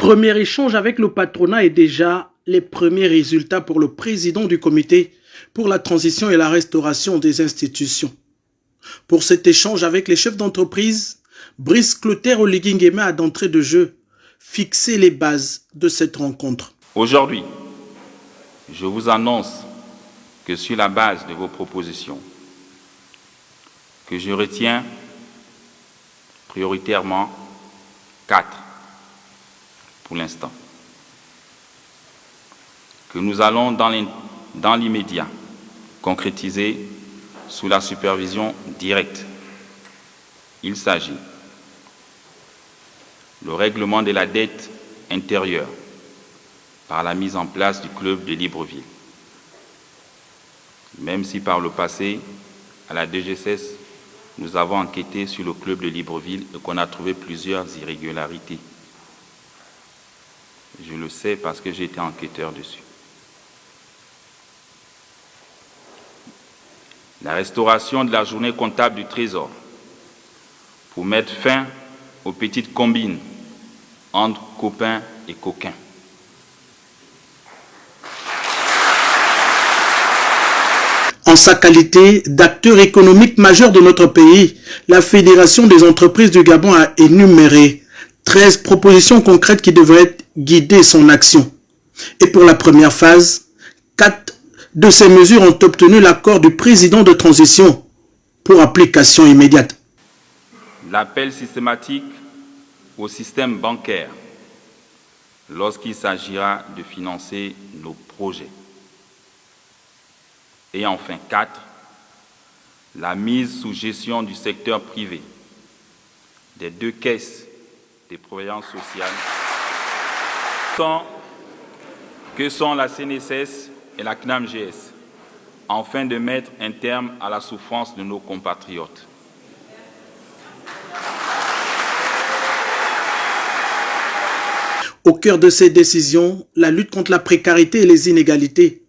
Premier échange avec le patronat et déjà les premiers résultats pour le président du comité pour la transition et la restauration des institutions. Pour cet échange avec les chefs d'entreprise, Brice Clotaire Oligui Nguema a d'entrée de jeu fixé les bases de cette rencontre. Aujourd'hui, je vous annonce que sur la base de vos propositions, que je retiens prioritairement 4 pour l'instant, que nous allons dans l'immédiat concrétiser sous la supervision directe. Il s'agit le règlement de la dette intérieure par la mise en place du club de Libreville. Même si par le passé, à la DGSS, nous avons enquêté sur le club de Libreville et qu'on a trouvé plusieurs irrégularités. Je le sais parce que j'ai été enquêteur dessus. La restauration de la journée comptable du Trésor pour mettre fin aux petites combines entre copains et coquins. En sa qualité d'acteur économique majeur de notre pays, la Fédération des entreprises du Gabon a énuméré 13 propositions concrètes qui devraient guider son action. Et pour la première phase, 4 de ces mesures ont obtenu l'accord du président de transition pour application immédiate. L'appel systématique au système bancaire lorsqu'il s'agira de financer nos projets. Et enfin 4, la mise sous gestion du secteur privé des 2 caisses de prévoyance sociale que sont la CNSS et la CNAMGS, afin de mettre un terme à la souffrance de nos compatriotes. Au cœur de ces décisions, la lutte contre la précarité et les inégalités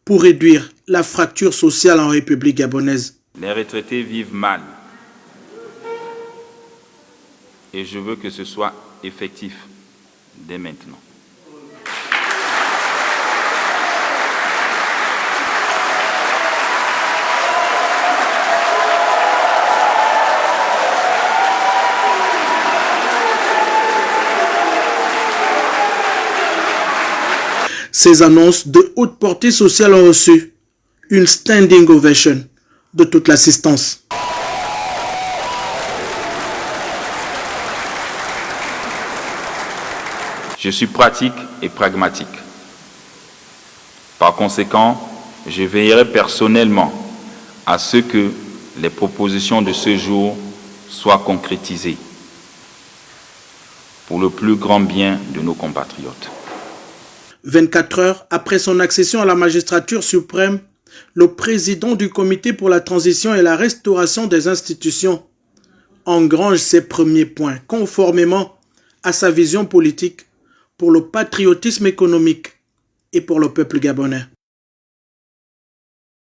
pour réduire la fracture sociale en République gabonaise. Les retraités vivent mal et je veux que ce soit effectif dès maintenant. Ces annonces de haute portée sociale ont reçu une standing ovation de toute l'assistance. Je suis pratique et pragmatique. Par conséquent, je veillerai personnellement à ce que les propositions de ce jour soient concrétisées pour le plus grand bien de nos compatriotes. 24 heures après son accession à la magistrature suprême, le président du comité pour la transition et la restauration des institutions engrange ses premiers points conformément à sa vision politique pour le patriotisme économique et pour le peuple gabonais.